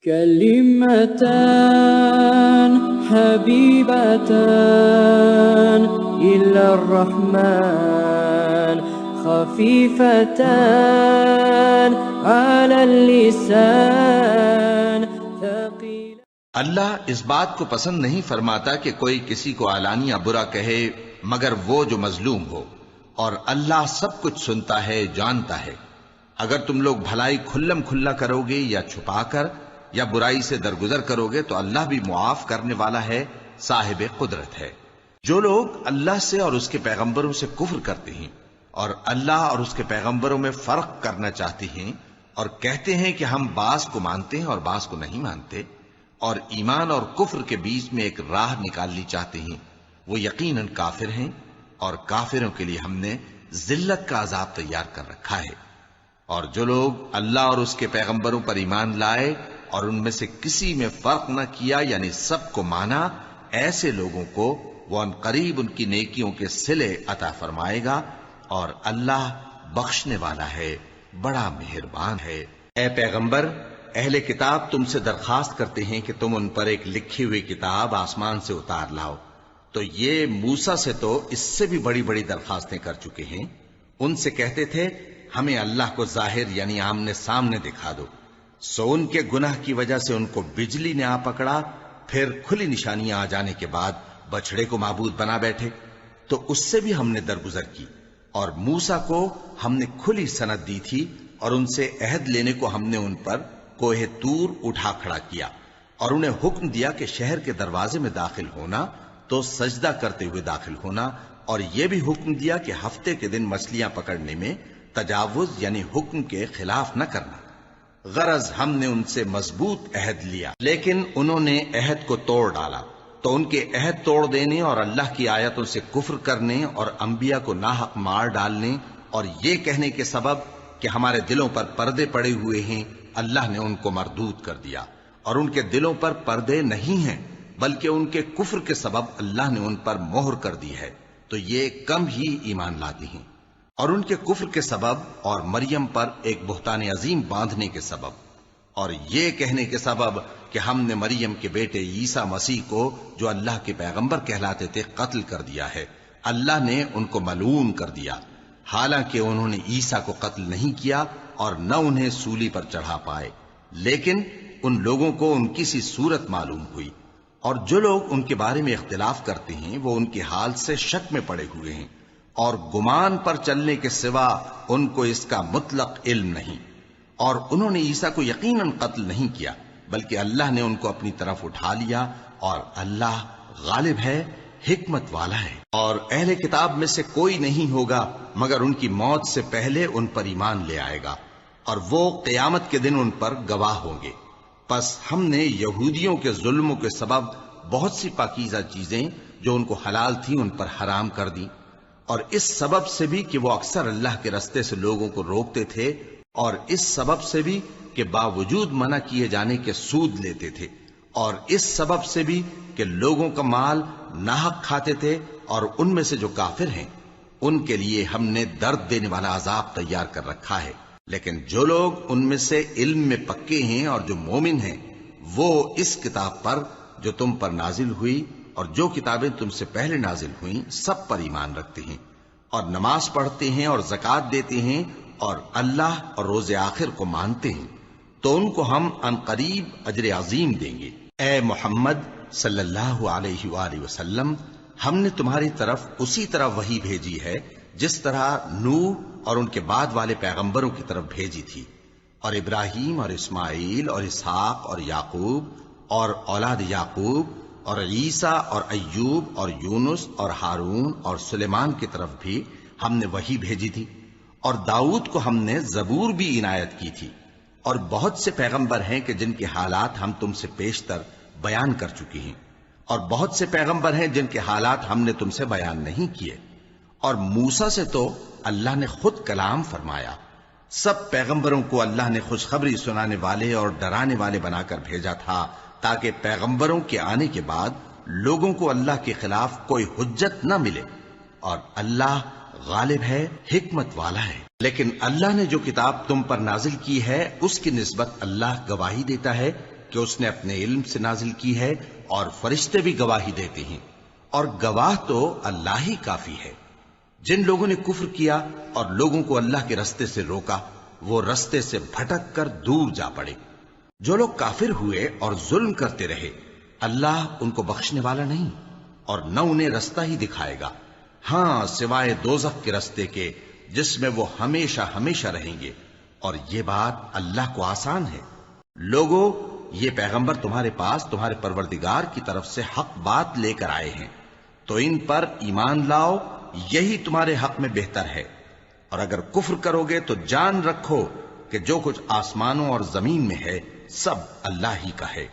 كلمتان حبيبتان إلى الرحمن خفيفتان على اللسان ثقيل. اللہ اس بات کو پسند نہیں فرماتا کہ کوئی کسی کو علانیہ برا کہے مگر وہ جو مظلوم ہو، اور اللہ سب کچھ سنتا ہے، جانتا ہے. اگر تم لوگ بھلائی کھلم کھلا کرو گے یا چھپا کر یا برائی سے درگزر کرو گے تو اللہ بھی معاف کرنے والا ہے، صاحب قدرت ہے. جو لوگ اللہ سے اور اس کے پیغمبروں سے کفر کرتے ہیں اور اللہ اور اس کے پیغمبروں میں فرق کرنا چاہتے ہیں اور کہتے ہیں کہ ہم بعض کو مانتے ہیں اور بعض کو نہیں مانتے، اور ایمان اور کفر کے بیچ میں ایک راہ نکالنی چاہتے ہیں، وہ یقیناً کافر ہیں، اور کافروں کے لیے ہم نے ذلت کا عذاب تیار کر رکھا ہے. اور جو لوگ اللہ اور اس کے پیغمبروں پر ایمان لائے اور ان میں سے کسی میں فرق نہ کیا، یعنی سب کو مانا، ایسے لوگوں کو وہ ان قریب ان کی نیکیوں کے صلے عطا فرمائے گا، اور اللہ بخشنے والا ہے، بڑا مہربان ہے. اے پیغمبر، اہل کتاب تم سے درخواست کرتے ہیں کہ تم ان پر ایک لکھی ہوئی کتاب آسمان سے اتار لاؤ. تو یہ موسیٰ سے تو اس سے بھی بڑی بڑی درخواستیں کر چکے ہیں. ان سے کہتے تھے ہمیں اللہ کو ظاہر یعنی آمنے سامنے دکھا دو. سو ان کے گناہ کی وجہ سے ان کو بجلی نے آ پکڑا، پھر کھلی نشانیاں آ جانے کے بعد بچڑے کو معبود بنا بیٹھے. تو اس سے بھی ہم نے درگزر کی، اور موسیٰ کو ہم نے کھلی سند دی تھی، اور ان سے عہد لینے کو ہم نے ان پر کوہ طور اٹھا کھڑا کیا، اور انہیں حکم دیا کہ شہر کے دروازے میں داخل ہونا تو سجدہ کرتے ہوئے داخل ہونا، اور یہ بھی حکم دیا کہ ہفتے کے دن مچھلیاں پکڑنے میں تجاوز یعنی حکم کے خلاف نہ کرنا. غرض ہم نے ان سے مضبوط عہد لیا، لیکن انہوں نے عہد کو توڑ ڈالا. تو ان کے عہد توڑ دینے اور اللہ کی آیتوں سے کفر کرنے اور انبیاء کو ناحق مار ڈالنے اور یہ کہنے کے سبب کہ ہمارے دلوں پر پردے پڑے ہوئے ہیں، اللہ نے ان کو مردود کر دیا. اور ان کے دلوں پر پردے نہیں ہیں بلکہ ان کے کفر کے سبب اللہ نے ان پر مہر کر دی ہے، تو یہ کم ہی ایمان لاتے ہیں. اور ان کے کفر کے سبب اور مریم پر ایک بہتان عظیم باندھنے کے سبب اور یہ کہنے کے سبب کہ ہم نے مریم کے بیٹے عیسیٰ مسیح کو جو اللہ کے پیغمبر کہلاتے تھے قتل کر دیا ہے، اللہ نے ان کو ملعون کر دیا، حالانکہ انہوں نے عیسیٰ کو قتل نہیں کیا اور نہ انہیں سولی پر چڑھا پائے، لیکن ان لوگوں کو ان کی سی صورت معلوم ہوئی. اور جو لوگ ان کے بارے میں اختلاف کرتے ہیں وہ ان کے حال سے شک میں پڑے ہوئے ہیں، اور گمان پر چلنے کے سوا ان کو اس کا مطلق علم نہیں. اور انہوں نے عیسیٰ کو یقیناً قتل نہیں کیا بلکہ اللہ نے ان کو اپنی طرف اٹھا لیا، اور اللہ غالب ہے، حکمت والا ہے. اور اہل کتاب میں سے کوئی نہیں ہوگا مگر ان کی موت سے پہلے ان پر ایمان لے آئے گا، اور وہ قیامت کے دن ان پر گواہ ہوں گے. پس ہم نے یہودیوں کے ظلموں کے سبب بہت سی پاکیزہ چیزیں جو ان کو حلال تھیں ان پر حرام کر دیں، اور اس سبب سے بھی کہ وہ اکثر اللہ کے رستے سے لوگوں کو روکتے تھے، اور اس سبب سے بھی کہ باوجود منع کیے جانے کے سود لیتے تھے، اور اس سبب سے بھی کہ لوگوں کا مال ناحق کھاتے تھے. اور ان میں سے جو کافر ہیں ان کے لیے ہم نے درد دینے والا عذاب تیار کر رکھا ہے. لیکن جو لوگ ان میں سے علم میں پکے ہیں اور جو مومن ہیں وہ اس کتاب پر جو تم پر نازل ہوئی اور جو کتابیں تم سے پہلے نازل ہوئیں سب پر ایمان رکھتے ہیں، اور نماز پڑھتے ہیں اور زکوٰۃ دیتے ہیں اور اللہ اور روز آخر کو مانتے ہیں، تو ان کو ہم عنقریب اجر عظیم دیں گے. اے محمد صلی اللہ علیہ وآلہ وسلم، ہم نے تمہاری طرف اسی طرح وحی بھیجی ہے جس طرح نوح اور ان کے بعد والے پیغمبروں کی طرف بھیجی تھی، اور ابراہیم اور اسماعیل اور اسحاق اور یعقوب اور اولاد یعقوب اور عیسیٰ اور ایوب اور یونس اور ہارون اور سلیمان کی طرف بھی ہم نے وحی بھیجی تھی. اور داؤد کو ہم نے زبور بھی عنایت کی تھی. اور بہت سے پیغمبر ہیں کہ جن کے حالات ہم تم سے پیشتر بیان کر چکے ہیں، اور بہت سے پیغمبر ہیں جن کے حالات ہم نے تم سے بیان نہیں کیے. اور موسیٰ سے تو اللہ نے خود کلام فرمایا. سب پیغمبروں کو اللہ نے خوشخبری سنانے والے اور ڈرانے والے بنا کر بھیجا تھا تاکہ پیغمبروں کے آنے کے بعد لوگوں کو اللہ کے خلاف کوئی حجت نہ ملے. اور اللہ غالب ہے، حکمت والا ہے. لیکن اللہ نے جو کتاب تم پر نازل کی ہے اس کی نسبت اللہ گواہی دیتا ہے کہ اس نے اپنے علم سے نازل کی ہے، اور فرشتے بھی گواہی دیتے ہیں، اور گواہ تو اللہ ہی کافی ہے۔ جن لوگوں نے کفر کیا اور لوگوں کو اللہ کے رستے سے روکا، وہ رستے سے بھٹک کر دور جا پڑے۔ جو لوگ کافر ہوئے اور ظلم کرتے رہے، اللہ ان کو بخشنے والا نہیں اور نہ انہیں رستہ ہی دکھائے گا، ہاں سوائے دوزخ کے رستے کے جس میں وہ ہمیشہ ہمیشہ رہیں گے، اور یہ بات اللہ کو آسان ہے۔ لوگو، یہ پیغمبر تمہارے پاس تمہارے پروردگار کی طرف سے حق بات لے کر آئے ہیں، تو ان پر ایمان لاؤ، یہی تمہارے حق میں بہتر ہے۔ اور اگر کفر کرو گے تو جان رکھو کہ جو کچھ آسمانوں اور زمین میں ہے سب اللہ ہی کا ہے،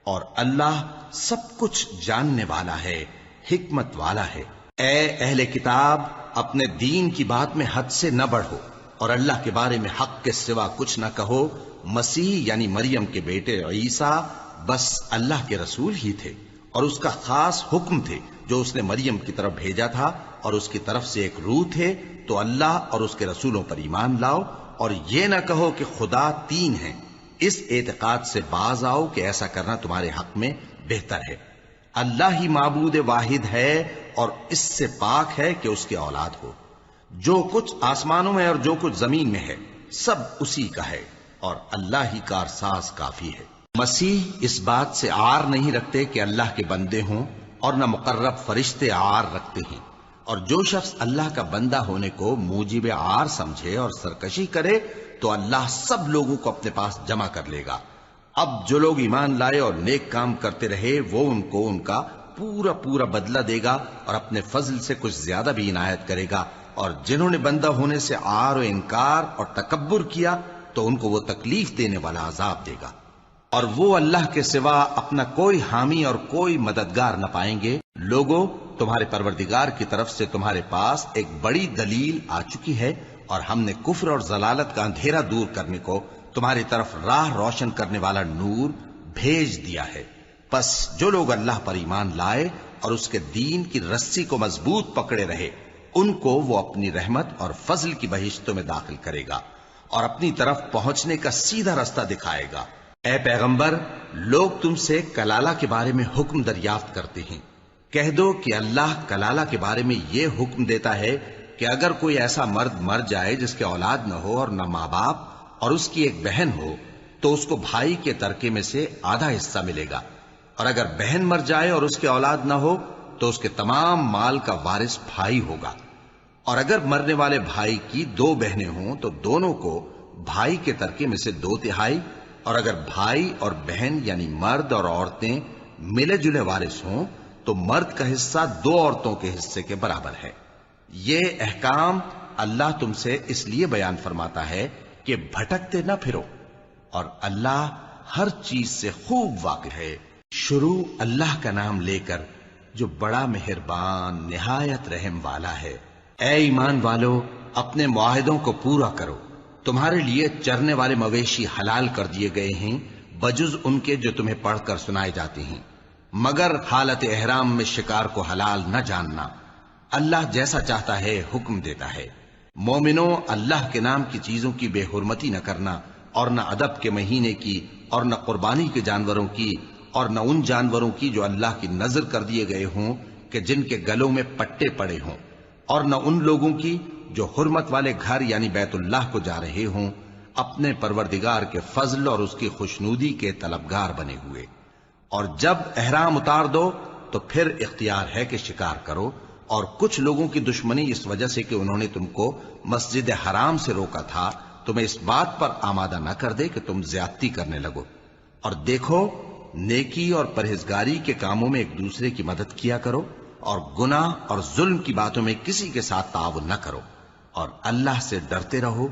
اور اللہ سب کچھ جاننے والا ہے، حکمت والا ہے۔ اے اہل کتاب، اپنے دین کی بات میں حد سے نہ بڑھو، اور اللہ کے بارے میں حق کے سوا کچھ نہ کہو۔ مسیح یعنی مریم کے بیٹے عیسیٰ بس اللہ کے رسول ہی تھے، اور اس کا خاص حکم تھے جو اس نے مریم کی طرف بھیجا تھا، اور اس کی طرف سے ایک روح تھے۔ تو اللہ اور اس کے رسولوں پر ایمان لاؤ، اور یہ نہ کہو کہ خدا تین ہیں۔ اس اعتقاد سے باز آؤ کہ ایسا کرنا تمہارے حق میں بہتر ہے۔ اللہ ہی معبود واحد ہے، اور اس سے پاک ہے کہ اس کی اولاد ہو۔ جو کچھ آسمانوں میں اور جو کچھ زمین میں ہے سب اسی کا ہے، اور اللہ ہی کارساز کافی ہے۔ مسیح اس بات سے عار نہیں رکھتے کہ اللہ کے بندے ہوں، اور نہ مقرب فرشتے عار رکھتے ہیں، اور جو شخص اللہ کا بندہ ہونے کو موجب عار سمجھے اور سرکشی کرے تو اللہ سب لوگوں کو اپنے پاس جمع کر لے گا۔ اب جو لوگ ایمان لائے اور نیک کام کرتے رہے وہ ان کو ان کا پورا پورا بدلہ دے گا، اور اپنے فضل سے کچھ زیادہ بھی عنایت کرے گا۔ اور جنہوں نے بندہ ہونے سے عار و انکار اور تکبر کیا تو ان کو وہ تکلیف دینے والا عذاب دے گا، اور وہ اللہ کے سوا اپنا کوئی حامی اور کوئی مددگار نہ پائیں گے۔ لوگوں، تمہارے پروردگار کی طرف سے تمہارے پاس ایک بڑی دلیل آ چکی ہے، اور ہم نے کفر اور ضلالت کا اندھیرا دور کرنے کو تمہاری طرف راہ روشن کرنے والا نور بھیج دیا ہے۔ پس جو لوگ اللہ پر ایمان لائے اور اس کے دین کی رسی کو مضبوط پکڑے رہے، ان کو وہ اپنی رحمت اور فضل کی بہشتوں میں داخل کرے گا، اور اپنی طرف پہنچنے کا سیدھا رستہ دکھائے گا۔ اے پیغمبر، لوگ تم سے کلالہ کے بارے میں حکم دریافت کرتے ہیں۔ کہہ دو کہ اللہ کلالہ کے بارے میں یہ حکم دیتا ہے کہ اگر کوئی ایسا مرد مر جائے جس کے اولاد نہ ہو اور نہ ماں باپ، اور اس کی ایک بہن ہو، تو اس کو بھائی کے ترکے میں سے آدھا حصہ ملے گا، اور اگر بہن مر جائے اور اس کے اولاد نہ ہو تو اس کے تمام مال کا وارث بھائی ہوگا۔ اور اگر مرنے والے بھائی کی دو بہنیں ہوں تو دونوں کو بھائی کے ترکے میں سے 2/3، اور اگر بھائی اور بہن یعنی مرد اور عورتیں ملے جلے وارث ہوں تو مرد کا حصہ 2 عورتوں کے حصے کے برابر ہے۔ یہ احکام اللہ تم سے اس لیے بیان فرماتا ہے کہ بھٹکتے نہ پھرو، اور اللہ ہر چیز سے خوب واقف ہے۔ شروع اللہ کا نام لے کر جو بڑا مہربان نہایت رحم والا ہے۔ اے ایمان والو، اپنے معاہدوں کو پورا کرو۔ تمہارے لیے چرنے والے مویشی حلال کر دیے گئے ہیں بجز ان کے جو تمہیں پڑھ کر سنائے جاتے ہیں، مگر حالت احرام میں شکار کو حلال نہ جاننا۔ اللہ جیسا چاہتا ہے حکم دیتا ہے۔ مومنوں، اللہ کے نام کی چیزوں کی بے حرمتی نہ کرنا، اور نہ ادب کے مہینے کی، اور نہ قربانی کے جانوروں کی، اور نہ ان جانوروں کی جو اللہ کی نذر کر دیے گئے ہوں کہ جن کے گلوں میں پٹے پڑے ہوں، اور نہ ان لوگوں کی جو حرمت والے گھر یعنی بیت اللہ کو جا رہے ہوں، اپنے پروردگار کے فضل اور اس کی خوشنودی کے طلبگار بنے ہوئے۔ اور جب احرام اتار دو تو پھر اختیار ہے کہ شکار کرو، اور کچھ لوگوں کی دشمنی اس وجہ سے کہ انہوں نے تم کو مسجد حرام سے روکا تھا تمہیں اس بات پر آمادہ نہ کر دے کہ تم زیادتی کرنے لگو۔ اور دیکھو، نیکی اور پرہیزگاری کے کاموں میں ایک دوسرے کی مدد کیا کرو، اور گناہ اور ظلم کی باتوں میں کسی کے ساتھ تعاون نہ کرو، اور اللہ سے ڈرتے رہو۔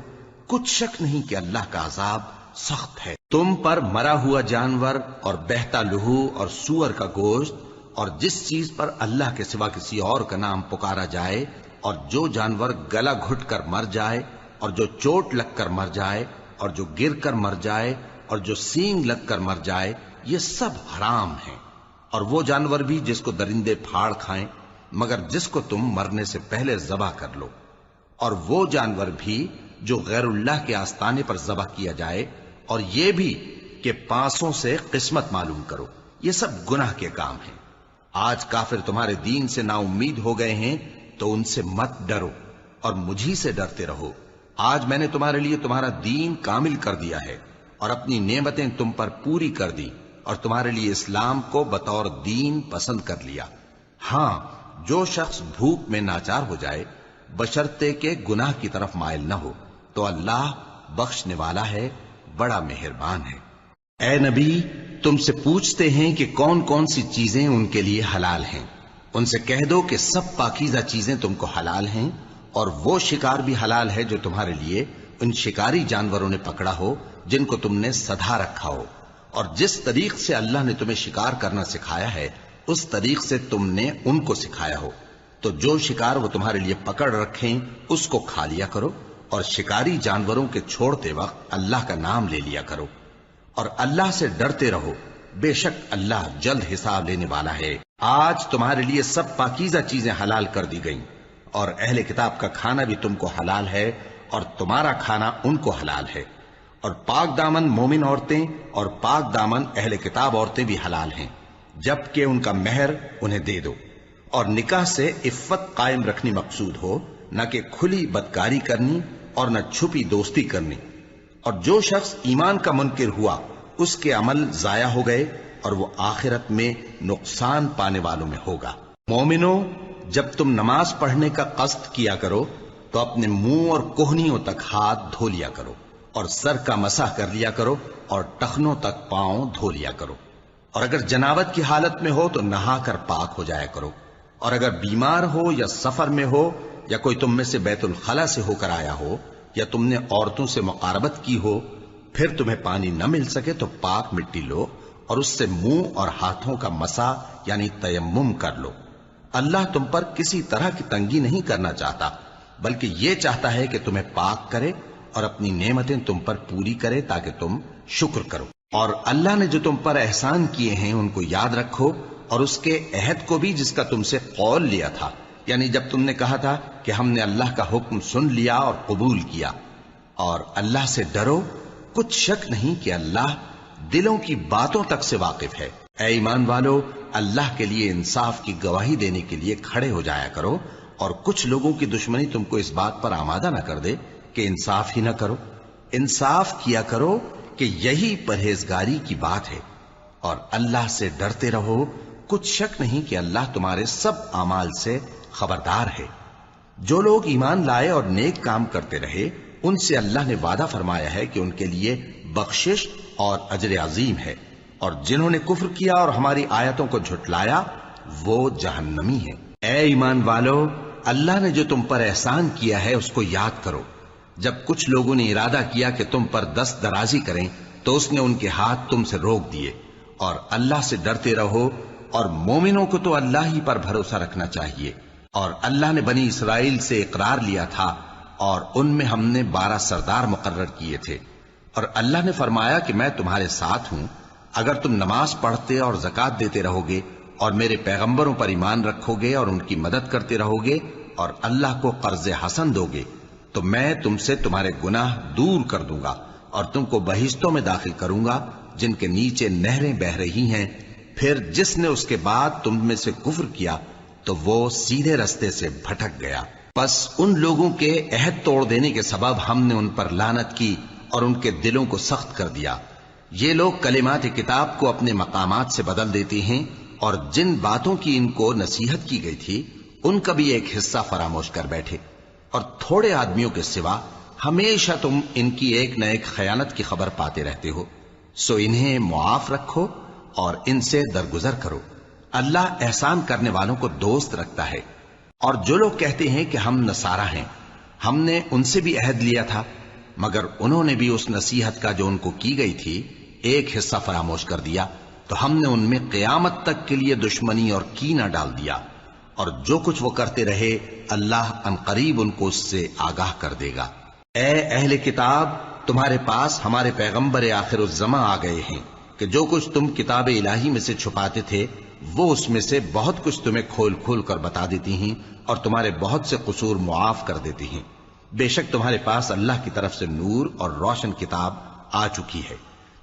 کچھ شک نہیں کہ اللہ کا عذاب سخت ہے۔ تم پر مرا ہوا جانور اور بہتا لہو اور سور کا گوشت، اور جس چیز پر اللہ کے سوا کسی اور کا نام پکارا جائے، اور جو جانور گلا گھٹ کر مر جائے، اور جو چوٹ لگ کر مر جائے، اور جو گر کر مر جائے، اور جو سینگ لگ کر مر جائے، یہ سب حرام ہیں۔ اور وہ جانور بھی جس کو درندے پھاڑ کھائیں، مگر جس کو تم مرنے سے پہلے ذبح کر لو، اور وہ جانور بھی جو غیر اللہ کے آستانے پر ذبح کیا جائے، اور یہ بھی کہ پانسوں سے قسمت معلوم کرو، یہ سب گناہ کے کام ہیں۔ آج کافر تمہارے دین سے نا امید ہو گئے ہیں تو ان سے مت ڈرو اور مجھی سے ڈرتے رہو۔ آج میں نے تمہارے لیے تمہارا دین کامل کر دیا ہے اور اپنی نعمتیں تم پر پوری کر دی اور تمہارے لیے اسلام کو بطور دین پسند کر لیا۔ ہاں، جو شخص بھوک میں ناچار ہو جائے بشرطے کہ گناہ کی طرف مائل نہ ہو تو اللہ بخشنے والا ہے، بڑا مہربان ہے۔ اے نبی، تم سے پوچھتے ہیں کہ کون کون سی چیزیں ان کے لیے حلال ہیں۔ ان سے کہہ دو کہ سب پاکیزہ چیزیں تم کو حلال ہیں، اور وہ شکار بھی حلال ہے جو تمہارے لیے ان شکاری جانوروں نے پکڑا ہو جن کو تم نے سدھا رکھا ہو، اور جس طریق سے اللہ نے تمہیں شکار کرنا سکھایا ہے اس طریق سے تم نے ان کو سکھایا ہو، تو جو شکار وہ تمہارے لیے پکڑ رکھیں اس کو کھا لیا کرو، اور شکاری جانوروں کے چھوڑتے وقت اللہ کا نام لے لیا کرو، اور اللہ سے ڈرتے رہو، بے شک اللہ جلد حساب لینے والا ہے۔ آج تمہارے لیے سب پاکیزہ چیزیں حلال کر دی گئیں، اور اہل کتاب کا کھانا بھی تم کو حلال ہے اور تمہارا کھانا ان کو حلال ہے، اور پاک دامن مومن عورتیں اور پاک دامن اہل کتاب عورتیں بھی حلال ہیں، جبکہ ان کا مہر انہیں دے دو، اور نکاح سے عفت قائم رکھنی مقصود ہو، نہ کہ کھلی بدکاری کرنی اور نہ چھپی دوستی کرنی۔ اور جو شخص ایمان کا منکر ہوا اس کے عمل ضائع ہو گئے اور وہ آخرت میں نقصان پانے والوں میں ہوگا۔ مومنو، جب تم نماز پڑھنے کا قصد کیا کرو تو اپنے منہ اور کوہنیوں تک ہاتھ دھو لیا کرو، اور سر کا مسح کر لیا کرو، اور ٹخنوں تک پاؤں دھو لیا کرو، اور اگر جنابت کی حالت میں ہو تو نہا کر پاک ہو جایا کرو، اور اگر بیمار ہو یا سفر میں ہو یا کوئی تم میں سے بیت الخلا سے ہو کر آیا ہو یا تم نے عورتوں سے مقاربت کی ہو، پھر تمہیں پانی نہ مل سکے تو پاک مٹی لو اور اس سے منہ اور ہاتھوں کا مسح یعنی تیمم کر لو۔ اللہ تم پر کسی طرح کی تنگی نہیں کرنا چاہتا، بلکہ یہ چاہتا ہے کہ تمہیں پاک کرے اور اپنی نعمتیں تم پر پوری کرے تاکہ تم شکر کرو۔ اور اللہ نے جو تم پر احسان کیے ہیں ان کو یاد رکھو، اور اس کے عہد کو بھی جس کا تم سے قول لیا تھا، یعنی جب تم نے کہا تھا کہ ہم نے اللہ کا حکم سن لیا اور قبول کیا۔ اور اللہ سے ڈرو، کچھ شک نہیں کہ اللہ دلوں کی باتوں تک سے واقف ہے۔ اے ایمان والو، اللہ کے لیے انصاف کی گواہی دینے کے لیے کھڑے ہو جایا کرو، اور کچھ لوگوں کی دشمنی تم کو اس بات پر آمادہ نہ کر دے کہ انصاف ہی نہ کرو۔ انصاف کیا کرو کہ یہی پرہیزگاری کی بات ہے، اور اللہ سے ڈرتے رہو، کچھ شک نہیں کہ اللہ تمہارے سب اعمال سے خبردار ہے۔ جو لوگ ایمان لائے اور نیک کام کرتے رہے ان سے اللہ نے وعدہ فرمایا ہے کہ ان کے لیے بخشش اور اجر عظیم ہے، اور جنہوں نے کفر کیا اور ہماری آیتوں کو جھٹلایا وہ جہنمی ہیں۔ اے ایمان والو، اللہ نے جو تم پر احسان کیا ہے اس کو یاد کرو۔ جب کچھ لوگوں نے ارادہ کیا کہ تم پر دست درازی کریں تو اس نے ان کے ہاتھ تم سے روک دیے، اور اللہ سے ڈرتے رہو، اور مومنوں کو تو اللہ ہی پر بھروسہ رکھنا چاہیے۔ اور اللہ نے بنی اسرائیل سے اقرار لیا تھا اور ان میں ہم نے 12 سردار مقرر کیے تھے، اور اللہ نے فرمایا کہ میں تمہارے ساتھ ہوں، اگر تم نماز پڑھتے اور زکوٰۃ دیتے رہو گے اور میرے پیغمبروں پر ایمان رکھو گے اور ان کی مدد کرتے رہو گے اور اللہ کو قرض حسن دو گے تو میں تم سے تمہارے گناہ دور کر دوں گا اور تم کو بہشتوں میں داخل کروں گا جن کے نیچے نہریں بہ رہی ہیں۔ پھر جس نے اس کے بعد تم میں سے کفر کیا تو وہ سیدھے رستے سے بھٹک گیا۔ پس ان لوگوں کے عہد توڑ دینے کے سبب ہم نے ان پر لعنت کی اور ان کے دلوں کو سخت کر دیا۔ یہ لوگ کلمات کتاب کو اپنے مقامات سے بدل دیتے ہیں، اور جن باتوں کی ان کو نصیحت کی گئی تھی ان کا بھی ایک حصہ فراموش کر بیٹھے، اور تھوڑے آدمیوں کے سوا ہمیشہ تم ان کی ایک نہ ایک خیانت کی خبر پاتے رہتے ہو، سو انہیں معاف رکھو اور ان سے درگزر کرو۔ اللہ احسان کرنے والوں کو دوست رکھتا ہے۔ اور جو لوگ کہتے ہیں کہ ہم نصارہ ہیں، ہم نے ان سے بھی عہد لیا تھا، مگر انہوں نے بھی اس نصیحت کا جو ان کو کی گئی تھی ایک حصہ فراموش کر دیا، تو ہم نے ان میں قیامت تک کے لیے دشمنی اور کینہ ڈال دیا، اور جو کچھ وہ کرتے رہے اللہ عنقریب ان کو اس سے آگاہ کر دے گا۔ اے اہل کتاب، تمہارے پاس ہمارے پیغمبر آخر الزماں آ گئے ہیں کہ جو کچھ تم کتاب الہی میں سے چھپاتے تھے وہ اس میں سے بہت کچھ تمہیں کھول کھول کر بتا دیتی ہیں اور تمہارے بہت سے قصور معاف کر دیتی ہیں۔ بے شک تمہارے پاس اللہ کی طرف سے نور اور روشن کتاب آ چکی ہے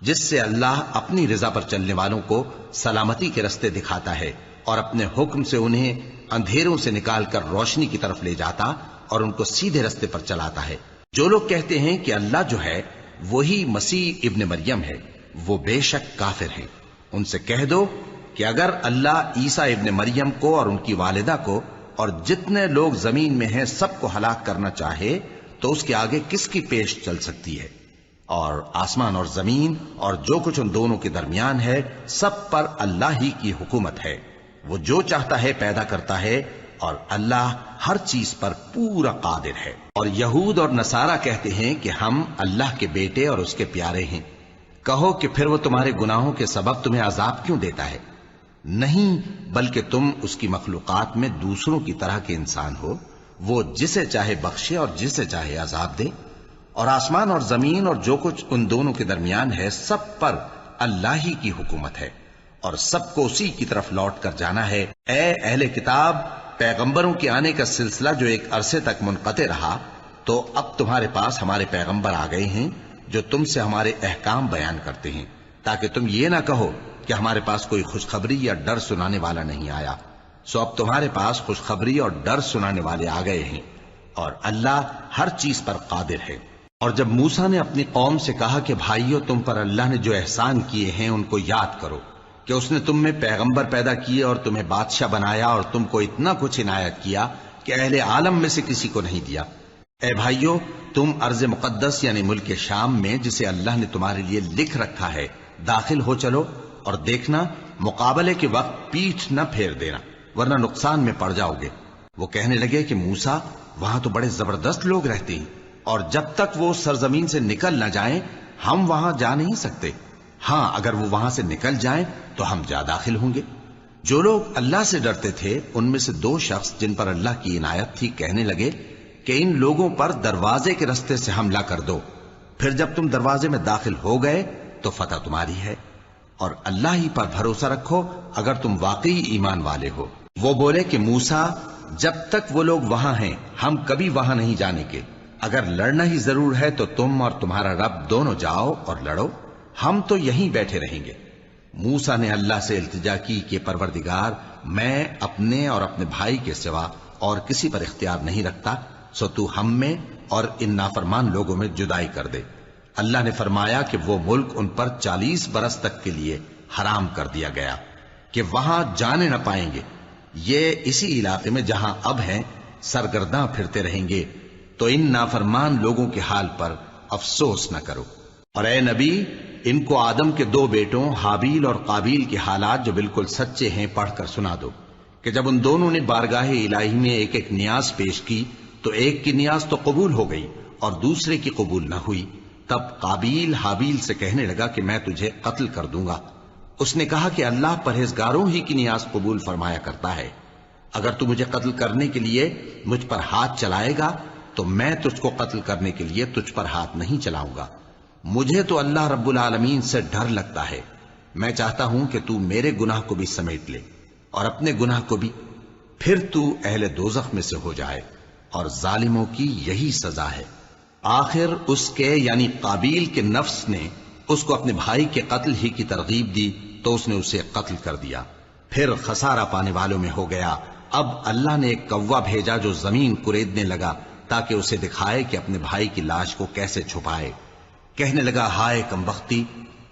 جس سے اللہ اپنی رضا پر چلنے والوں کو سلامتی کے رستے دکھاتا ہے اور اپنے حکم سے انہیں اندھیروں سے نکال کر روشنی کی طرف لے جاتا اور ان کو سیدھے رستے پر چلاتا ہے۔ جو لوگ کہتے ہیں کہ اللہ جو ہے وہی مسیح ابن مریم ہے، وہ بے شک کافر ہیں۔ ان سے کہہ دو کہ اگر اللہ عیسیٰ ابن مریم کو اور ان کی والدہ کو اور جتنے لوگ زمین میں ہیں سب کو ہلاک کرنا چاہے تو اس کے آگے کس کی پیش چل سکتی ہے؟ اور آسمان اور زمین اور جو کچھ ان دونوں کے درمیان ہے سب پر اللہ ہی کی حکومت ہے۔ وہ جو چاہتا ہے پیدا کرتا ہے اور اللہ ہر چیز پر پورا قادر ہے۔ اور یہود اور نصارہ کہتے ہیں کہ ہم اللہ کے بیٹے اور اس کے پیارے ہیں۔ کہو کہ پھر وہ تمہارے گناہوں کے سبب تمہیں عذاب کیوں دیتا ہے؟ نہیں، بلکہ تم اس کی مخلوقات میں دوسروں کی طرح کے انسان ہو، وہ جسے چاہے بخشے اور جسے چاہے عذاب دے۔ اور آسمان اور زمین اور جو کچھ ان دونوں کے درمیان ہے سب پر اللہ ہی کی حکومت ہے اور سب کو اسی کی طرف لوٹ کر جانا ہے۔ اے اہل کتاب، پیغمبروں کے آنے کا سلسلہ جو ایک عرصے تک منقطع رہا، تو اب تمہارے پاس ہمارے پیغمبر آ گئے ہیں جو تم سے ہمارے احکام بیان کرتے ہیں، تاکہ تم یہ نہ کہو کہ ہمارے پاس کوئی خوشخبری یا ڈر سنانے والا نہیں آیا۔ سو اب تمہارے پاس خوشخبری اور ڈر سنانے والے آ گئے ہیں، اور اللہ ہر چیز پر قادر ہے۔ اور جب موسیٰ نے اپنی قوم سے کہا کہ بھائیو، تم پر اللہ نے جو احسان کیے ہیں ان کو یاد کرو، کہ اس نے تم میں پیغمبر پیدا کیے اور تمہیں بادشاہ بنایا اور تم کو اتنا کچھ عنایت کیا کہ اہل عالم میں سے کسی کو نہیں دیا۔ اے بھائیو، تم ارض مقدس یعنی ملک شام میں جسے اللہ نے تمہارے لیے لکھ رکھا ہے داخل ہو چلو، اور دیکھنا مقابلے کے وقت پیٹھ نہ پھیر دینا ورنہ نقصان میں پڑ جاؤ گے۔ وہ کہنے لگے کہ موسیٰ، وہاں تو بڑے زبردست لوگ رہتے ہیں، اور جب تک وہ سرزمین سے نکل نہ جائیں ہم وہاں جا نہیں سکتے۔ ہاں، اگر وہ وہاں سے نکل جائیں تو ہم جا داخل ہوں گے۔ جو لوگ اللہ سے ڈرتے تھے ان میں سے دو شخص جن پر اللہ کی عنایت تھی کہنے لگے کہ ان لوگوں پر دروازے کے رستے سے حملہ کر دو، پھر جب تم دروازے میں داخل ہو گئے تو فتح تمہاری ہے، اور اللہ ہی پر بھروسہ رکھو اگر تم واقعی ایمان والے ہو۔ وہ بولے کہ موسیٰ، جب تک وہ لوگ وہاں ہیں ہم کبھی وہاں نہیں جانے کے، اگر لڑنا ہی ضرور ہے تو تم اور تمہارا رب دونوں جاؤ اور لڑو، ہم تو یہیں بیٹھے رہیں گے۔ موسیٰ نے اللہ سے التجا کی کہ پروردگار، میں اپنے اور اپنے بھائی کے سوا اور کسی پر اختیار نہیں رکھتا، سو تو ہم میں اور ان نافرمان لوگوں میں جدائی کر دے۔ اللہ نے فرمایا کہ وہ ملک ان پر 40 برس تک کے لیے حرام کر دیا گیا کہ وہاں جانے نہ پائیں گے۔ یہ اسی علاقے میں جہاں اب ہیں سرگرداں پھرتے رہیں گے، تو ان نافرمان لوگوں کے حال پر افسوس نہ کرو۔ اور اے نبی، ان کو آدم کے 2 بیٹوں حابیل اور قابیل کے حالات جو بالکل سچے ہیں پڑھ کر سنا دو کہ جب ان دونوں نے بارگاہ الہی میں ایک ایک نیاز پیش کی تو ایک کی نیاز تو قبول ہو گئی اور دوسرے کی قبول نہ ہوئی۔ تب قابیل حابیل سے کہنے لگا کہ میں تجھے قتل کر دوں گا۔ اس نے کہا کہ اللہ پرہیزگاروں ہی کی نیاز قبول فرمایا کرتا ہے، اگر تو مجھے قتل کرنے کے لیے مجھ پر ہاتھ چلائے گا تو میں تجھ کو قتل کرنے کے لیے تجھ پر ہاتھ نہیں چلاؤں گا۔ مجھے تو اللہ رب العالمین سے ڈر لگتا ہے، میں چاہتا ہوں کہ تو میرے گناہ کو بھی سمیٹ لے اور اپنے گناہ کو بھی، پھر تو اہل دوزخ میں سے ہو جائے، اور ظالموں کی یہی سزا ہے۔ آخر اس کے یعنی قابیل کے نفس نے اس کو اپنے بھائی کے قتل ہی کی ترغیب دی تو اس نے اسے قتل کر دیا، پھر خسارہ پانے والوں میں ہو گیا۔ اب اللہ نے ایک کوا بھیجا جو زمین کریدنے لگا تاکہ اسے دکھائے کہ اپنے بھائی کی لاش کو کیسے چھپائے۔ کہنے لگا، ہائے کمبختی،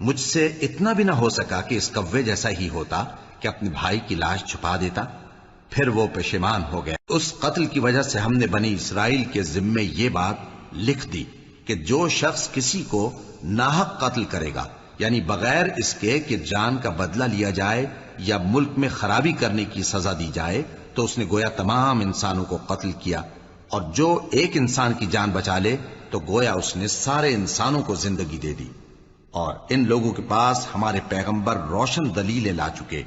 مجھ سے اتنا بھی نہ ہو سکا کہ اس کوے جیسا ہی ہوتا کہ اپنے بھائی کی لاش چھپا دیتا۔ پھر وہ پشیمان ہو گیا۔ اس قتل کی وجہ سے ہم نے بنی اسرائیل کے ذمے یہ بات لکھ دی کہ جو شخص کسی کو ناحق قتل کرے گا، یعنی بغیر اس کے کہ جان کا بدلہ لیا جائے یا ملک میں خرابی کرنے کی سزا دی جائے، تو اس نے گویا تمام انسانوں کو قتل کیا، اور جو ایک انسان کی جان بچا لے تو گویا اس نے سارے انسانوں کو زندگی دے دی۔ اور ان لوگوں کے پاس ہمارے پیغمبر روشن دلیلیں لا چکے،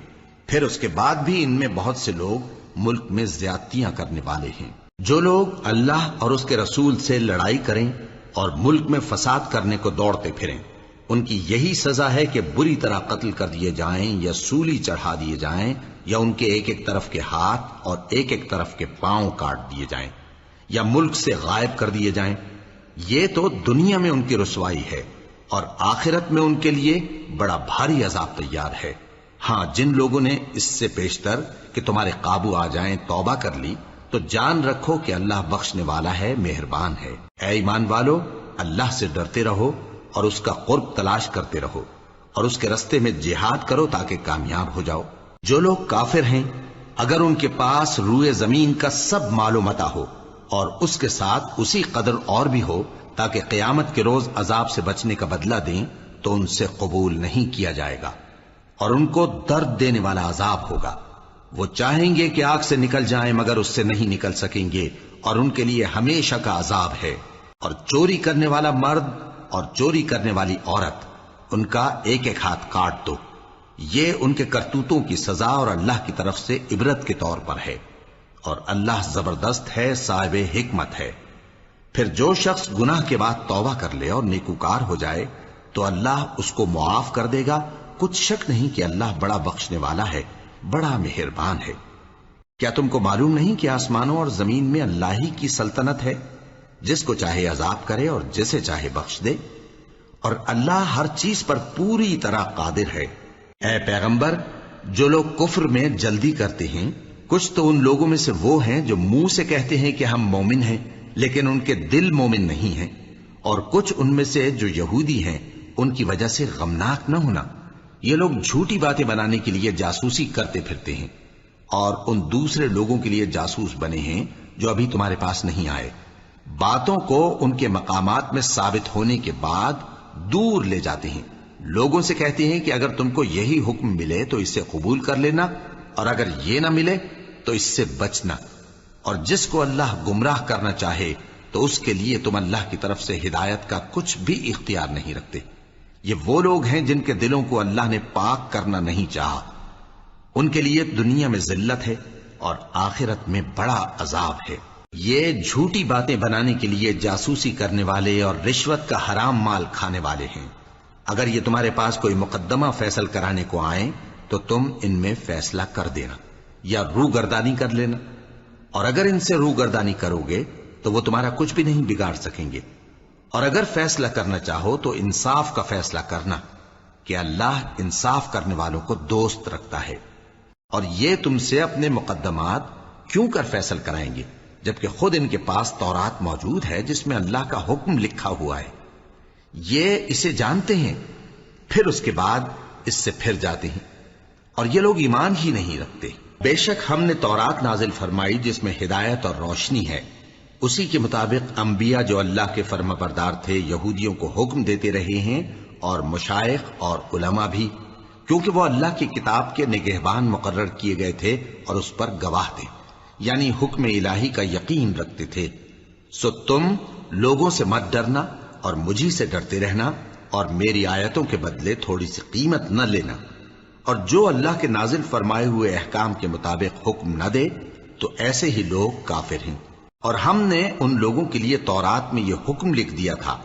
پھر اس کے بعد بھی ان میں بہت سے لوگ ملک میں زیادتیاں کرنے والے ہیں۔ جو لوگ اللہ اور اس کے رسول سے لڑائی کریں اور ملک میں فساد کرنے کو دوڑتے پھریں، ان کی یہی سزا ہے کہ بری طرح قتل کر دیے جائیں یا سولی چڑھا دیے جائیں، یا ان کے ایک ایک طرف کے ہاتھ اور ایک ایک طرف کے پاؤں کاٹ دیے جائیں، یا ملک سے غائب کر دیے جائیں۔ یہ تو دنیا میں ان کی رسوائی ہے، اور آخرت میں ان کے لیے بڑا بھاری عذاب تیار ہے۔ ہاں، جن لوگوں نے اس سے پیشتر کہ تمہارے قابو آ جائیں توبہ کر لی تو جان رکھو کہ اللہ بخشنے والا ہے، مہربان ہے۔ اے ایمان والو، اللہ سے ڈرتے رہو اور اس کا قرب تلاش کرتے رہو اور اس کے رستے میں جہاد کرو تاکہ کامیاب ہو جاؤ۔ جو لوگ کافر ہیں، اگر ان کے پاس روئے زمین کا سب مال و متاع ہو اور اس کے ساتھ اسی قدر اور بھی ہو تاکہ قیامت کے روز عذاب سے بچنے کا بدلہ دیں، تو ان سے قبول نہیں کیا جائے گا اور ان کو درد دینے والا عذاب ہوگا۔ وہ چاہیں گے کہ آگ سے نکل جائیں مگر اس سے نہیں نکل سکیں گے اور ان کے لیے ہمیشہ کا عذاب ہے۔ اور چوری کرنے والا مرد اور چوری کرنے والی عورت، ان کا ایک ایک ہاتھ کاٹ دو، یہ ان کے کرتوتوں کی سزا اور اللہ کی طرف سے عبرت کے طور پر ہے، اور اللہ زبردست ہے، صاحب حکمت ہے۔ پھر جو شخص گناہ کے بعد توبہ کر لے اور نیکوکار ہو جائے تو اللہ اس کو معاف کر دے گا، کچھ شک نہیں کہ اللہ بڑا بخشنے والا ہے، بڑا مہربان ہے۔ کیا تم کو معلوم نہیں کہ آسمانوں اور زمین میں اللہ ہی کی سلطنت ہے، جس کو چاہے عذاب کرے اور جسے چاہے بخش دے، اور اللہ ہر چیز پر پوری طرح قادر ہے۔ اے پیغمبر، جو لوگ کفر میں جلدی کرتے ہیں، کچھ تو ان لوگوں میں سے وہ ہیں جو منہ سے کہتے ہیں کہ ہم مومن ہیں لیکن ان کے دل مومن نہیں ہیں، اور کچھ ان میں سے جو یہودی ہیں، ان کی وجہ سے غمناک نہ ہونا۔ یہ لوگ جھوٹی باتیں بنانے کے لیے جاسوسی کرتے پھرتے ہیں اور ان دوسرے لوگوں کے لیے جاسوس بنے ہیں جو ابھی تمہارے پاس نہیں آئے، باتوں کو ان کے مقامات میں ثابت ہونے کے بعد دور لے جاتے ہیں، لوگوں سے کہتے ہیں کہ اگر تم کو یہی حکم ملے تو اسے قبول کر لینا، اور اگر یہ نہ ملے تو اس سے بچنا، اور جس کو اللہ گمراہ کرنا چاہے تو اس کے لیے تم اللہ کی طرف سے ہدایت کا کچھ بھی اختیار نہیں رکھتے۔ یہ وہ لوگ ہیں جن کے دلوں کو اللہ نے پاک کرنا نہیں چاہا، ان کے لیے دنیا میں ذلت ہے اور آخرت میں بڑا عذاب ہے۔ یہ جھوٹی باتیں بنانے کے لیے جاسوسی کرنے والے اور رشوت کا حرام مال کھانے والے ہیں۔ اگر یہ تمہارے پاس کوئی مقدمہ فیصل کرانے کو آئیں تو تم ان میں فیصلہ کر دینا یا روگردانی کر لینا، اور اگر ان سے روگردانی کرو گے تو وہ تمہارا کچھ بھی نہیں بگاڑ سکیں گے، اور اگر فیصلہ کرنا چاہو تو انصاف کا فیصلہ کرنا کہ اللہ انصاف کرنے والوں کو دوست رکھتا ہے۔ اور یہ تم سے اپنے مقدمات کیوں کر فیصل کرائیں گے جبکہ خود ان کے پاس تورات موجود ہے جس میں اللہ کا حکم لکھا ہوا ہے۔ یہ اسے جانتے ہیں، پھر اس کے بعد اس سے پھر جاتے ہیں، اور یہ لوگ ایمان ہی نہیں رکھتے۔ بے شک ہم نے تورات نازل فرمائی جس میں ہدایت اور روشنی ہے، اسی کے مطابق انبیاء جو اللہ کے فرما بردار تھے یہودیوں کو حکم دیتے رہے ہیں، اور مشائخ اور علماء بھی، کیونکہ وہ اللہ کی کتاب کے نگہبان مقرر کیے گئے تھے اور اس پر گواہ تھے، یعنی حکم الہی کا یقین رکھتے تھے۔ سو تم لوگوں سے مت ڈرنا اور مجھی سے ڈرتے رہنا، اور میری آیتوں کے بدلے تھوڑی سی قیمت نہ لینا، اور جو اللہ کے نازل فرمائے ہوئے احکام کے مطابق حکم نہ دے تو ایسے ہی لوگ کافر ہیں۔ اور ہم نے ان لوگوں کے لیے تورات میں یہ حکم لکھ دیا تھا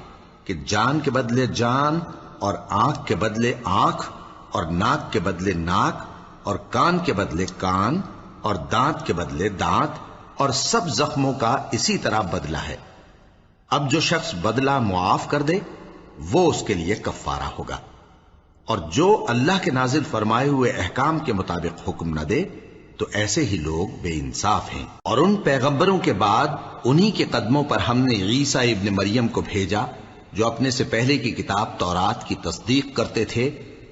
کہ جان کے بدلے جان، اور آنکھ کے بدلے آنکھ، اور ناک کے بدلے ناک، اور کان کے بدلے کان، اور دانت کے بدلے دانت، اور سب زخموں کا اسی طرح بدلہ ہے۔ اب جو شخص بدلہ معاف کر دے وہ اس کے لیے کفارہ ہوگا، اور جو اللہ کے نازل فرمائے ہوئے احکام کے مطابق حکم نہ دے تو ایسے ہی لوگ بے انصاف ہیں۔ اور ان پیغمبروں کے بعد انہی کے قدموں پر ہم نے عیسیٰ ابن مریم کو بھیجا جو اپنے سے پہلے کی کتاب تورات کی تصدیق کرتے تھے،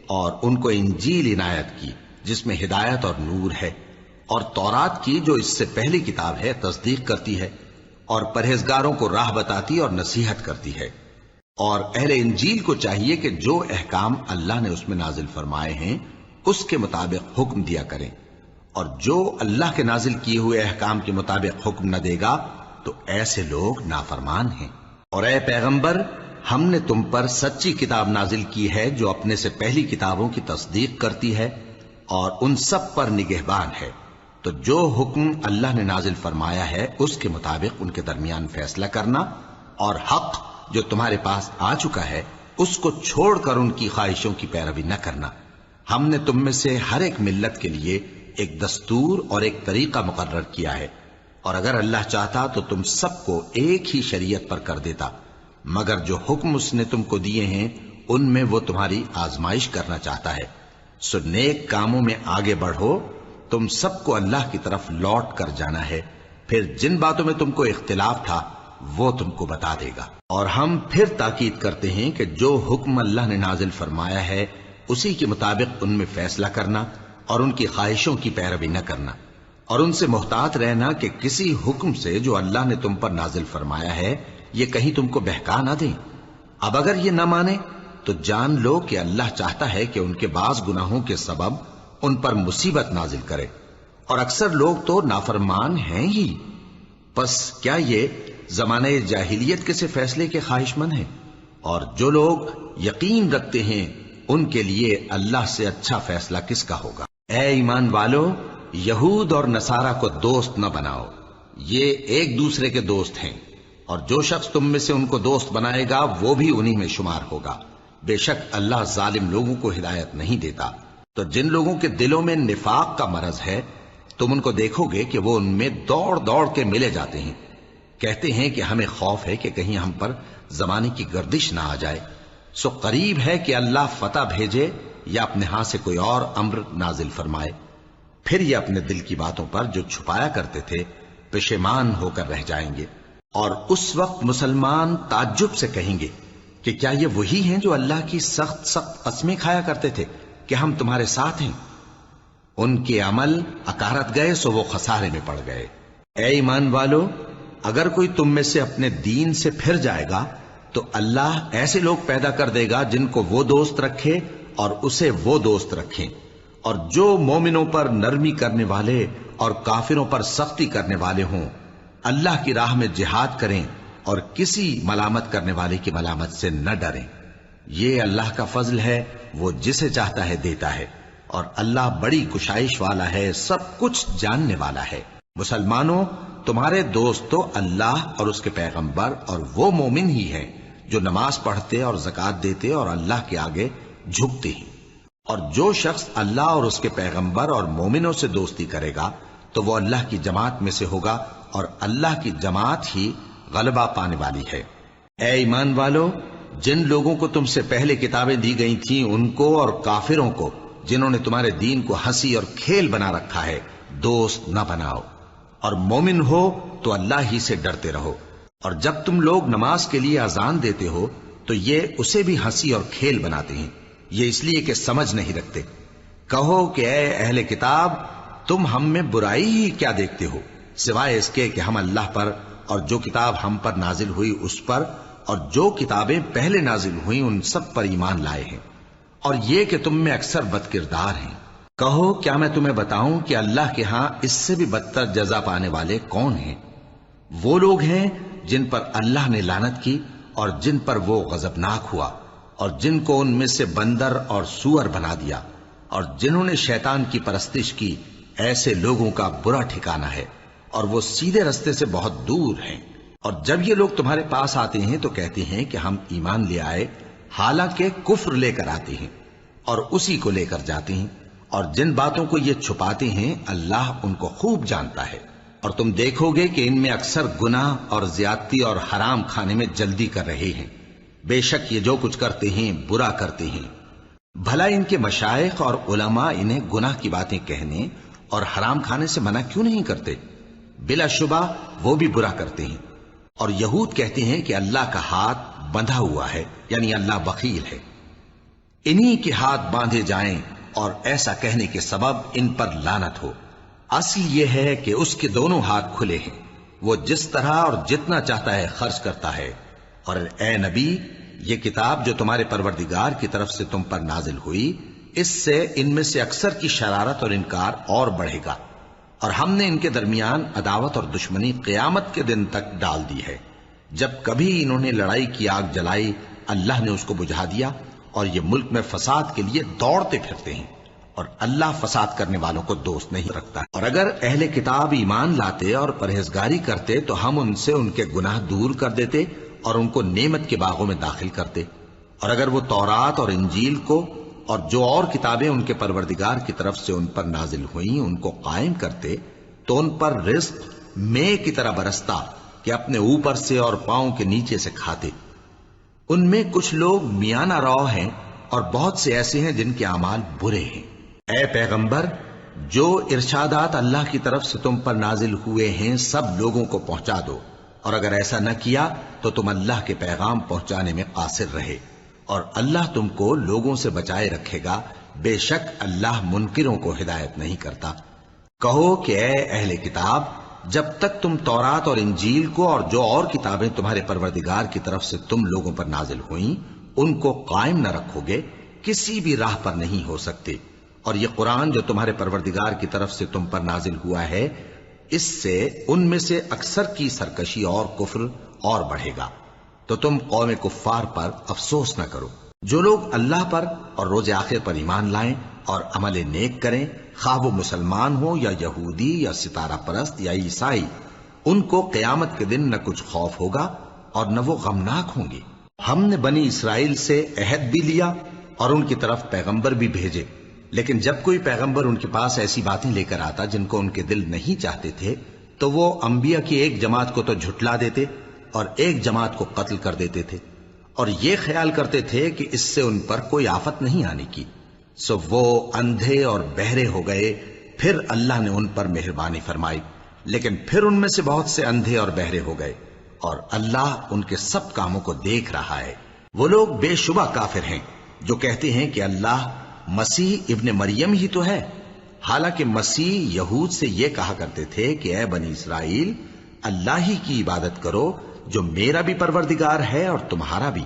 اور ان کو انجیل عنایت کی جس میں ہدایت اور نور ہے، اور تورات کی جو اس سے پہلی کتاب ہے تصدیق کرتی ہے، اور پرہیزگاروں کو راہ بتاتی اور نصیحت کرتی ہے۔ اور اہل انجیل کو چاہیے کہ جو احکام اللہ نے اس میں نازل فرمائے ہیں اس کے مطابق حکم دیا کریں، اور جو اللہ کے نازل کیے ہوئے احکام کے مطابق حکم نہ دے گا تو ایسے لوگ نافرمان ہیں۔ اور اے پیغمبر، ہم نے تم پر سچی کتاب نازل کی ہے جو اپنے سے پہلی کتابوں کی تصدیق کرتی ہے اور ان سب پر نگہبان ہے، تو جو حکم اللہ نے نازل فرمایا ہے اس کے مطابق ان کے درمیان فیصلہ کرنا، اور حق جو تمہارے پاس آ چکا ہے اس کو چھوڑ کر ان کی خواہشوں کی پیروی نہ کرنا۔ ہم نے تم میں سے ہر ایک ملت کے لیے ایک دستور اور ایک طریقہ مقرر کیا ہے، اور اگر اللہ چاہتا تو تم سب کو ایک ہی شریعت پر کر دیتا، مگر جو حکم اس نے تم کو دیے ہیں ان میں وہ تمہاری آزمائش کرنا چاہتا ہے۔ سو نیک کاموں میں آگے بڑھو، تم سب کو اللہ کی طرف لوٹ کر جانا ہے، پھر جن باتوں میں تم کو اختلاف تھا وہ تم کو بتا دے گا۔ اور ہم پھر تاکید کرتے ہیں کہ جو حکم اللہ نے نازل فرمایا ہے اسی کے مطابق ان میں فیصلہ کرنا اور ان کی خواہشوں کی پیروی نہ کرنا، اور ان سے محتاط رہنا کہ کسی حکم سے جو اللہ نے تم پر نازل فرمایا ہے یہ کہیں تم کو بہکا نہ دیں۔ اب اگر یہ نہ مانے تو جان لو کہ اللہ چاہتا ہے کہ ان کے بعض گناہوں کے سبب ان پر مصیبت نازل کرے، اور اکثر لوگ تو نافرمان ہیں ہی۔ پس کیا یہ زمانہ جاہلیت کے سے فیصلے کے خواہش مند ہیں؟ اور جو لوگ یقین رکھتے ہیں ان کے لیے اللہ سے اچھا فیصلہ کس کا ہوگا؟ اے ایمان والو، یہود اور نصارہ کو دوست نہ بناؤ، یہ ایک دوسرے کے دوست ہیں، اور جو شخص تم میں سے ان کو دوست بنائے گا وہ بھی انہی میں شمار ہوگا۔ بے شک اللہ ظالم لوگوں کو ہدایت نہیں دیتا۔ تو جن لوگوں کے دلوں میں نفاق کا مرض ہے تم ان کو دیکھو گے کہ وہ ان میں دوڑ دوڑ کے ملے جاتے ہیں، کہتے ہیں کہ ہمیں خوف ہے کہ کہیں ہم پر زمانے کی گردش نہ آ جائے۔ سو قریب ہے کہ اللہ فتح بھیجے یا اپنے ہاں سے کوئی اور امر نازل فرمائے، پھر یہ اپنے دل کی باتوں پر جو چھپایا کرتے تھے پشیمان ہو کر رہ جائیں گے۔ اور اس وقت مسلمان تعجب سے کہیں گے کہ کیا یہ وہی ہیں جو اللہ کی سخت سخت قسمیں کھایا کرتے تھے کہ ہم تمہارے ساتھ ہیں؟ ان کے عمل اکارت گئے سو وہ خسارے میں پڑ گئے۔ اے ایمان والو، اگر کوئی تم میں سے اپنے دین سے پھر جائے گا تو اللہ ایسے لوگ پیدا کر دے گا جن کو وہ دوست رکھے اور اسے وہ دوست رکھیں، اور جو مومنوں پر نرمی کرنے والے اور کافروں پر سختی کرنے والے ہوں، اللہ کی راہ میں جہاد کریں اور کسی ملامت کرنے والے کی ملامت سے نہ ڈریں۔ یہ اللہ کا فضل ہے، وہ جسے چاہتا ہے دیتا ہے، اور اللہ بڑی کشائش والا ہے، سب کچھ جاننے والا ہے۔ مسلمانوں، تمہارے دوست تو اللہ اور اس کے پیغمبر اور وہ مومن ہی ہیں جو نماز پڑھتے اور زکوٰۃ دیتے اور اللہ کے آگے جھکتے ہیں۔ اور جو شخص اللہ اور اس کے پیغمبر اور مومنوں سے دوستی کرے گا تو وہ اللہ کی جماعت میں سے ہوگا، اور اللہ کی جماعت ہی غلبہ پانے والی ہے۔ اے ایمان والو، جن لوگوں کو تم سے پہلے کتابیں دی گئی تھیں ان کو اور کافروں کو جنہوں نے تمہارے دین کو ہنسی اور کھیل بنا رکھا ہے دوست نہ بناؤ، اور مومن ہو تو اللہ ہی سے ڈرتے رہو۔ اور جب تم لوگ نماز کے لیے اذان دیتے ہو تو یہ اسے بھی ہنسی اور کھیل بناتے ہیں، یہ اس لیے کہ سمجھ نہیں رکھتے۔ کہو کہ اے اہل کتاب، تم ہم میں برائی ہی کیا دیکھتے ہو، سوائے اس کے کہ ہم اللہ پر اور جو کتاب ہم پر نازل ہوئی اس پر اور جو کتابیں پہلے نازل ہوئیں ان سب پر ایمان لائے ہیں، اور یہ کہ تم میں اکثر بد کردار ہیں۔ کہو کیا میں تمہیں بتاؤں کہ اللہ کے ہاں اس سے بھی بدتر جزا پانے والے کون ہیں؟ وہ لوگ ہیں جن پر اللہ نے لعنت کی اور جن پر وہ غضبناک ہوا، اور جن کو ان میں سے بندر اور سور بنا دیا، اور جنہوں نے شیطان کی پرستش کی، ایسے لوگوں کا برا ٹھکانہ ہے، اور وہ سیدھے رستے سے بہت دور ہیں۔ اور جب یہ لوگ تمہارے پاس آتے ہیں تو کہتے ہیں کہ ہم ایمان لے آئے، حالانکہ کفر لے کر آتے ہیں اور اسی کو لے کر جاتے ہیں، اور جن باتوں کو یہ چھپاتے ہیں اللہ ان کو خوب جانتا ہے۔ اور تم دیکھو گے کہ ان میں اکثر گناہ اور زیادتی اور حرام کھانے میں جلدی کر رہے ہیں، بے شک یہ جو کچھ کرتے ہیں برا کرتے ہیں۔ بھلا ان کے مشائخ اور علماء انہیں گناہ کی باتیں کہنے اور حرام کھانے سے منع کیوں نہیں کرتے؟ بلا شبہ وہ بھی برا کرتے ہیں۔ اور یہود کہتے ہیں کہ اللہ کا ہاتھ بندھا ہوا ہے، یعنی اللہ بخیل ہے۔ انہی کے ہاتھ باندھے جائیں اور ایسا کہنے کے سبب ان پر لعنت ہو۔ اصل یہ ہے کہ اس کے دونوں ہاتھ کھلے ہیں، وہ جس طرح اور جتنا چاہتا ہے خرچ کرتا ہے۔ اور اے نبی، یہ کتاب جو تمہارے پروردگار کی طرف سے تم پر نازل ہوئی، اس سے ان میں سے اکثر کی شرارت اور انکار اور بڑھے گا، اور ہم نے ان کے درمیان عداوت اور دشمنی قیامت کے دن تک ڈال دی ہے۔ جب کبھی انہوں نے لڑائی کی آگ جلائی اللہ نے اس کو بجھا دیا، اور یہ ملک میں فساد کے لیے دوڑتے پھرتے ہیں، اور اللہ فساد کرنے والوں کو دوست نہیں رکھتا۔ اور اگر اہل کتاب ایمان لاتے اور پرہیزگاری کرتے تو ہم ان سے ان کے گناہ دور کر دیتے اور ان کو نعمت کے باغوں میں داخل کرتے۔ اور اگر وہ تورات اور انجیل کو اور جو اور کتابیں ان کے پروردگار کی طرف سے ان پر نازل ہوئیں ان کو قائم کرتے تو ان پر رزق مے کی طرح برستا کہ اپنے اوپر سے اور پاؤں کے نیچے سے کھاتے۔ ان میں کچھ لوگ میانہ رو ہیں اور بہت سے ایسے ہیں جن کے اعمال برے ہیں۔ اے پیغمبر، جو ارشادات اللہ کی طرف سے تم پر نازل ہوئے ہیں سب لوگوں کو پہنچا دو، اور اگر ایسا نہ کیا تو تم اللہ کے پیغام پہنچانے میں قاصر رہے، اور اللہ تم کو لوگوں سے بچائے رکھے گا، بے شک اللہ منکروں کو ہدایت نہیں کرتا۔ کہو کہ اے اہل کتاب، جب تک تم تورات اور انجیل کو اور جو اور کتابیں تمہارے پروردگار کی طرف سے تم لوگوں پر نازل ہوئیں ان کو قائم نہ رکھو گے، کسی بھی راہ پر نہیں ہو سکتے، اور یہ قرآن جو تمہارے پروردگار کی طرف سے تم پر نازل ہوا ہے، اس سے ان میں سے اکثر کی سرکشی اور کفر اور بڑھے گا، تو تم قوم کفار پر افسوس نہ کرو۔ جو لوگ اللہ پر اور روز آخر پر ایمان لائیں اور عمل نیک کریں، خواہ وہ مسلمان ہو یا یہودی یا ستارہ پرست یا عیسائی، ان کو قیامت کے دن نہ کچھ خوف ہوگا اور نہ وہ غمناک ہوں گے۔ ہم نے بنی اسرائیل سے عہد بھی لیا اور ان کی طرف پیغمبر بھی بھیجے، لیکن جب کوئی پیغمبر ان کے پاس ایسی باتیں لے کر آتا جن کو ان کے دل نہیں چاہتے تھے تو وہ انبیاء کی ایک جماعت کو تو جھٹلا دیتے اور ایک جماعت کو قتل کر دیتے تھے، اور یہ خیال کرتے تھے کہ اس سے ان پر کوئی آفت نہیں آنے کی، سو وہ اندھے اور بہرے ہو گئے۔ پھر اللہ نے ان پر مہربانی فرمائی، لیکن پھر ان میں سے بہت سے اندھے اور بہرے ہو گئے، اور اللہ ان کے سب کاموں کو دیکھ رہا ہے۔ وہ لوگ بے شبہ کافر ہیں جو کہتے ہیں کہ اللہ مسیح ابن مریم ہی تو ہے، حالانکہ مسیح یہود سے یہ کہا کرتے تھے کہ اے بنی اسرائیل، اللہ ہی کی عبادت کرو جو میرا بھی پروردگار ہے اور تمہارا بھی،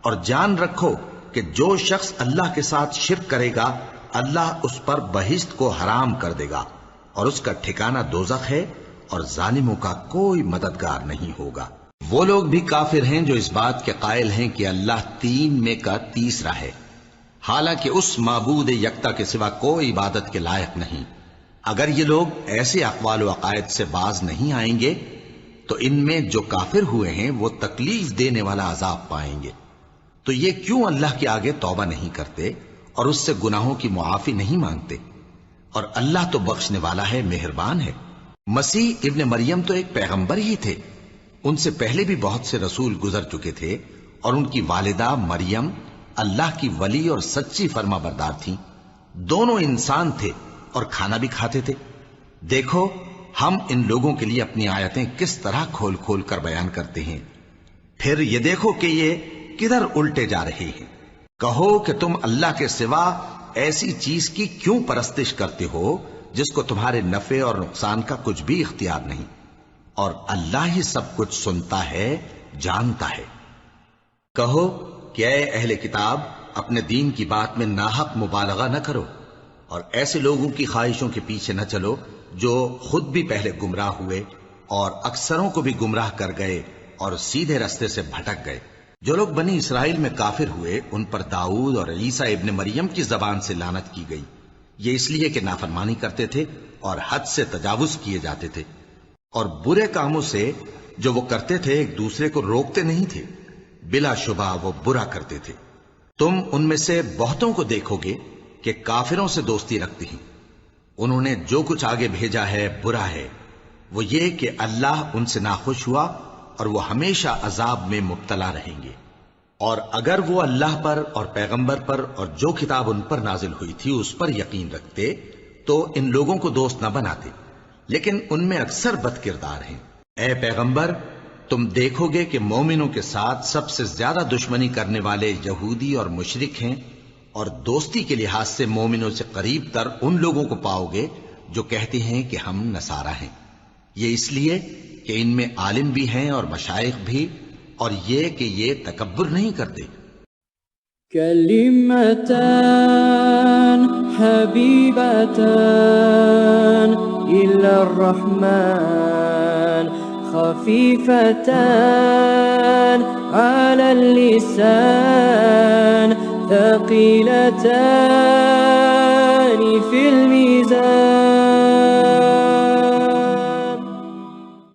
اور جان رکھو کہ جو شخص اللہ کے ساتھ شرک کرے گا اللہ اس پر بہشت کو حرام کر دے گا، اور اس کا ٹھکانہ دوزخ ہے، اور ظالموں کا کوئی مددگار نہیں ہوگا۔ وہ لوگ بھی کافر ہیں جو اس بات کے قائل ہیں کہ اللہ تین میں کا تیسرا ہے، حالانکہ اس معبود یکتا کے سوا کوئی عبادت کے لائق نہیں۔ اگر یہ لوگ ایسے اقوال و عقائد سے باز نہیں آئیں گے تو ان میں جو کافر ہوئے ہیں وہ تکلیف دینے والا عذاب پائیں گے۔ تو یہ کیوں اللہ کے آگے توبہ نہیں کرتے اور اس سے گناہوں کی معافی نہیں مانگتے؟ اور اللہ تو بخشنے والا ہے، مہربان ہے۔ مسیح ابن مریم تو ایک پیغمبر ہی تھے، ان سے پہلے بھی بہت سے رسول گزر چکے تھے، اور ان کی والدہ مریم اللہ کی ولی اور سچی فرما بردار تھیں، دونوں انسان تھے اور کھانا بھی کھاتے تھے۔ دیکھو ہم ان لوگوں کے لیے اپنی آیتیں کس طرح کھول کھول کر بیان کرتے ہیں، پھر یہ دیکھو کہ یہ کدھر الٹے جا رہے ہیں۔ کہو کہ تم اللہ کے سوا ایسی چیز کی کیوں پرستش کرتے ہو جس کو تمہارے نفع اور نقصان کا کچھ بھی اختیار نہیں، اور اللہ ہی سب کچھ سنتا ہے، جانتا ہے۔ کہو کہ اے اہل کتاب، اپنے دین کی بات میں ناحق مبالغہ نہ کرو، اور ایسے لوگوں کی خواہشوں کے پیچھے نہ چلو جو خود بھی پہلے گمراہ ہوئے اور اکثروں کو بھی گمراہ کر گئے اور سیدھے رستے سے بھٹک گئے۔ جو لوگ بنی اسرائیل میں کافر ہوئے ان پر داؤد اور عیسیٰ ابن مریم کی زبان سے لعنت کی گئی، یہ اس لیے کہ نافرمانی کرتے تھے اور حد سے تجاوز کیے جاتے تھے، اور برے کاموں سے جو وہ کرتے تھے ایک دوسرے کو روکتے نہیں تھے، بلا شبہ وہ برا کرتے تھے۔ تم ان میں سے بہتوں کو دیکھو گے کہ کافروں سے دوستی رکھتے ہیں، انہوں نے جو کچھ آگے بھیجا ہے برا ہے، وہ یہ کہ اللہ ان سے ناخوش ہوا اور وہ ہمیشہ عذاب میں مبتلا رہیں گے۔ اور اگر وہ اللہ پر اور پیغمبر پر اور جو کتاب ان پر نازل ہوئی تھی اس پر یقین رکھتے تو ان لوگوں کو دوست نہ بناتے، لیکن ان میں اکثر بد کردار ہیں۔ اے پیغمبر، تم دیکھو گے کہ مومنوں کے ساتھ سب سے زیادہ دشمنی کرنے والے یہودی اور مشرک ہیں، اور دوستی کے لحاظ سے مومنوں سے قریب تر ان لوگوں کو پاؤ گے جو کہتے ہیں کہ ہم نصارہ ہیں، یہ اس لیے کہ ان میں عالم بھی ہیں اور مشائخ بھی، اور یہ کہ یہ تکبر نہیں کرتے۔ كلمتان حبيبتان إلى الرحمن خفيفتان على اللسان ثقيلتان في الميزان